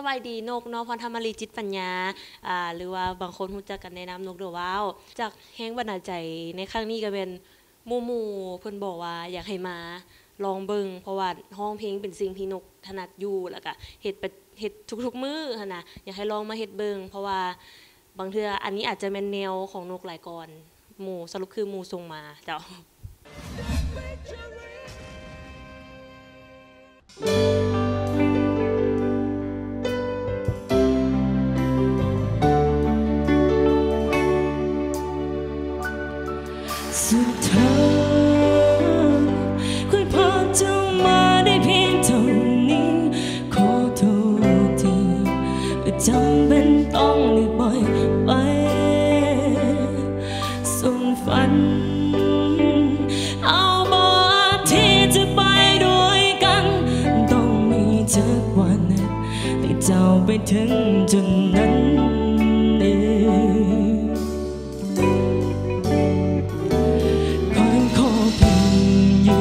บายดีนกเนาะพรธรรมลีจิตปัญญาหรือว่าบางคนรู้จักกันในนามนกเดือว้าวจากแห้งบันดาลใจในครั้งนี้ก็เป็นมู่เพิ่นบอกว่าอยากให้มาลองเบิ่งเพราะว่าห้องเพลงเป็นสิ่งที่นกถนัดอยู่แล้วก็เฮ็ดทุกๆมื้อหั่นน่ะอยากให้ลองมาเฮ็ดเบิ่งเพราะว่าบางเทื่ออันนี้อาจจะเป็นแนวของนกหลายก่อนหมู่สรุปคือหมู่ส่งมาเจ้าสุดท้ายคุยพอจะมาได้เพียงเท่านี้ขอโทษทีจำเป็นต้องได้ปล่อยไปส่งฝันเอาบ่ที่จะไปด้วยกันต้องมีสักวันที่เจ้าไปถึงจุดนั้นเองคอยขอเพียงยื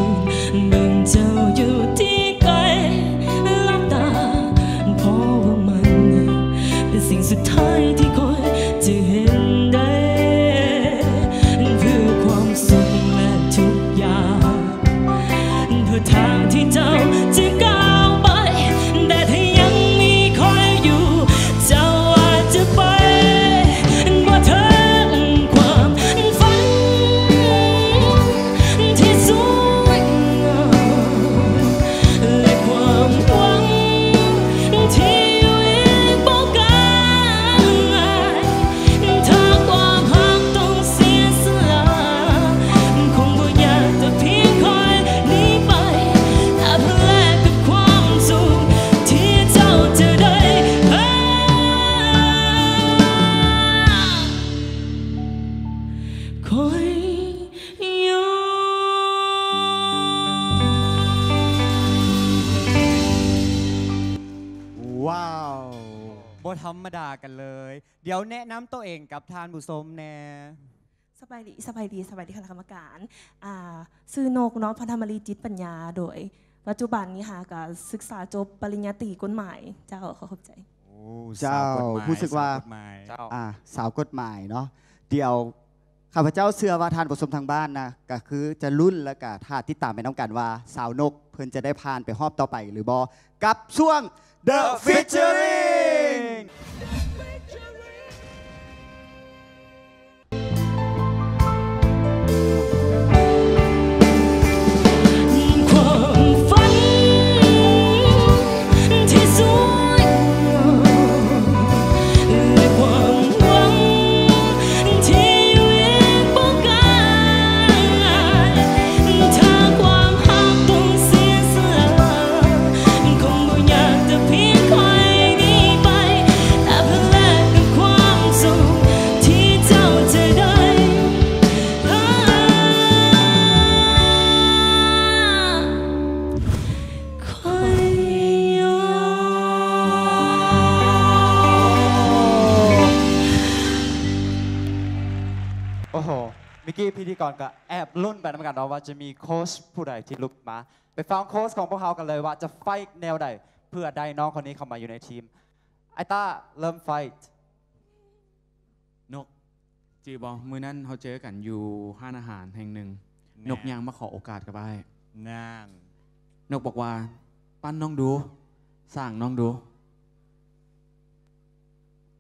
นเบิ่งเจ้าอยู่ที่ไกลหลับตาเพราะว่ามันเป็นสิ่งสุดท้ายที่คอยจะเห็นได้เพื่อความสุขและทุกอย่างเพื่อทางที่เจ้าจะก้าวไปแต่ถ้ายังมีคอยอยู่เจ้าอาจจะไปว่าเธอความฝันที่สวยงามและความหวังที่อยู่อีกบ่ไกลถ้าความรักต้องเสียสละคงบ่อยากจะเพียงคอยหนีไปแต่เพื่อแลกกับความสุขที่เจ้าจะได้คอยอยู่ว้าวบ่ธรรมดากันเลย เดี๋ยวแนะนำตัวเองกับทานผู้ชมแน่ สบายดีคณะกรรมการชื่อนกเนาะพรธรรมลีจิตปัญญาโดยปัจจุบันนี้ค่ะก็ศึกษาจบปริญญาตรีกฎหมายเจ้าขอบใจ เจ้าผู้สึกว่าสาวกฎหมายเนาะเดี๋ยวข้าพเจ้าเชื่อว่าทานผู้ชมทางบ้านนะก็คือจะรุ่นและก็ท่าที่ตามไปน้องกันว่าสาวนกเพิ่นจะได้ผ่านไปรอบต่อไปหรือบ่กับช่วง The Featuringความฝันที่สวยงามและความหวังที่อยู่อีกบ่ไกลถ้าความรักต้องเสียสละคงบ่อยากจะเพียงคอยหนีไปแต่เพื่อแลกกับความสุขที่เจ้าจะได้คอยอยู่โอ้โหเมื่อกี้พิธีกรก็แอบลุ้นไปน้ำกันเนาะว่าจะมีโค้ชผู้ใดที่ลุกมาไปฟังโค้ชของพวกเขากันเลยว่าจะไฟท์แนวใดเพื่อได้น้องคนนี้เข้ามาอยู่ในทีมไอต้าเริ่มไฟท์ นกจีบอมือนั้นเขาเจอกันอยู่ห้านอาหารแห่งหนึ่งนกยังมาขอโอกาสกับไอ้ นาง นกบอกว่าปั้นน้องดูสร้างน้องดู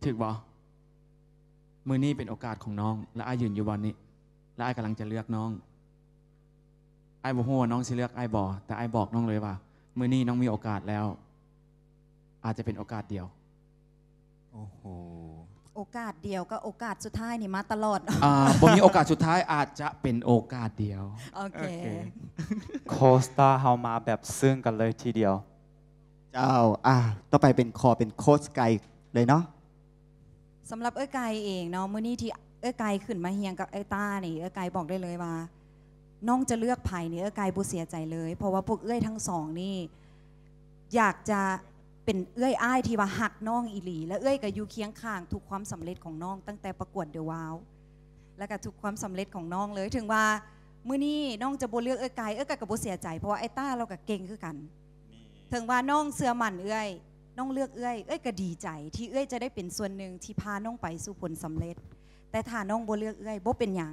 ถึกบอมือนี้เป็นโอกาสของน้องและไอ้ยืนอยู่วันนี้และไอ้กำลังจะเลือกน้องไอ้บอกว่าน้องสิเลือกไอ้บอแต่ไอ้บอกน้องเลยว่ามือนี้น้องมีโอกาสแล้ว อาจจะเป็นโอกาสเดียว โอ้โห โอกาสเดียวก็โอกาสสุดท้ายนี่มาตลอด ผมมีโอกาสสุดท้ายอาจจะเป็นโอกาสเดียว โอเค โคสตาเฮามาแบบซึ้งกันเลยทีเดียวเจ้าต่อไปเป็นโค้ชไกเลยเนาะ สำหรับเอ้ยไก่เองเนาะมื้อนี้ที่เอ้ยไก่ขึ้นมาเฮียงกับไอ้ต้านี่เอ้ยไก่บอกได้เลยว่าน้องจะเลือกไผ่นี่เอ้ยไก่บ่เสียใจเลยเพราะว่าพวกเอ้ยทั้งสองนี่อยากจะเป็นเอ้ยอ้ายที่ว่าหักน้องอีหลีและเอ้ยก็อยู่เคียงข้างทุกความสำเร็จของน้องตั้งแต่ประกวดเดอะวาวแล้วก็ทุกความสำเร็จของน้องเลยถึงว่ามื้อนี้น้องจะบ่เลือกเอ้ยไก่เอ้ยก็บ่เสียใจเพราะว่าไอ้ต้าเราก็เก่งคือกันถึงว่าน้องเสื้อมั่นเอ้ย น้องเลือกเอ้ยก็ดีใจที่เอ้ยจะได้เป็นส่วนหนึ่งที่พาน้องไปสู่ผลสำเร็จแต่ถ้าน้องบ่เลือกเอ้ยบ่เป็นอย่า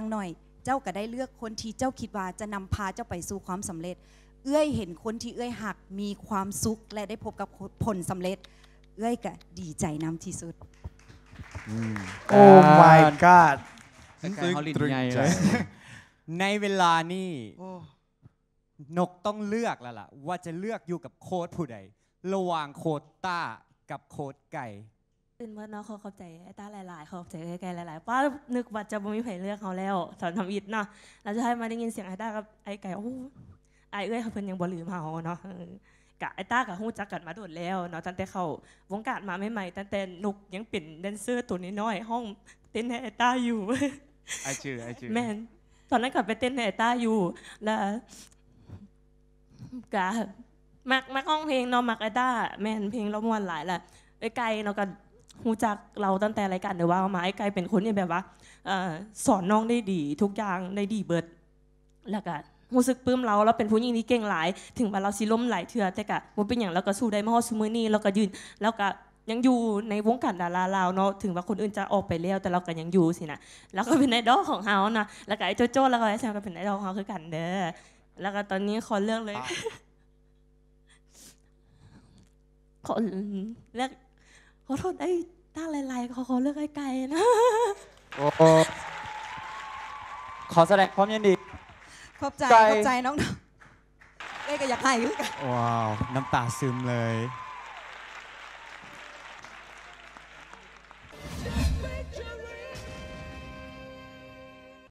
งหน่อยเจ้าก็ได้เลือกคนที่เจ้าคิดว่าจะนำพาเจ้าไปสู่ความสำเร็จเอ้ยเห็นคนที่เอ้ยหักมีความสุขและได้พบกับผลสำเร็จเอ้ยก็ดีใจนำที่สุดโอ้ my god ซึ้งตรึงใจในเวลานี้นกต้องเลือกแล้วล่ะว่าจะเลือกอยู่กับโค้ดผู้ใดระหว่างโค้ดต้ากับโค้ดไก่เป็นว่าน้องเขาเข้าใจไอ้ต้าหลายๆเขาเข้าใจไกลๆหลายๆป้านึกว่าจะไม่มีใครเลือกเขาแล้วสอนทำอิฐเนาะเราจะให้มาได้ยินเสียงไอ้ต้ากับไอ้ไก่โอ้ไอ้เอ้ยเขาเพิ่นยังบ่ลืมเขาเนาะกะไอ้ต้ากับฮู้จักกันมาโดดแล้วเนาะตั้งแต่เขาวงการมาใหม่ๆตั้งแต่นุกยังเป็นแดนเซอร์ตัวน้อยๆห้องเต้นให้ไอ้ต้าอยู่ไอ้ชื่อแม่นตอนนั้นก็ไปเต้นให้ไอ้ต้าอยู่แล้วกะมักห้องเพลงเนาะมักไอ้ต้าแม่นเพลงเราม่วนหลายแหละไอ้ไก่เนาะก็ฮู้จักเราตั้งแต่รายการเดี๋ยวว่ามาไอ้ไก่เป็นคนที่แบบว่าสอนน้องได้ดีทุกอย่างได้ดีเบิดแล้วก็รู้สึกปลื้มเราเป็นผู้หญิงที่เก่งหลายถึงว่าเราสิล้มหลายเทื่อแต่ก็บ่เป็นหยังเราก็สู้ได้มาฮอดซุมื้อนี้เราก็ยืนแล้วก็ยังอยู่ในวงการดาราลาวเนาะถึงว่าคนอื่นจะออกไปแล้วแต่เราก็ยังอยู่สินะแล้วก็เป็นไอดอลของเฮานะแล้วก็ไอ้โจแล้วก็ไอ้แซมก็เป็นไอดอลของเฮาคือกันเด้อแล้วก็ตอนนี้ขอเลือกเลยขอเลือกขอโทษไอ้ต้าลายๆขอเลือกไอ้ไก่นะโอ้ขอแสดงความยินดีขอบใจน้องเอ้ยก็อยากให้อยู่กันว้าวน้ำตาซึมเลย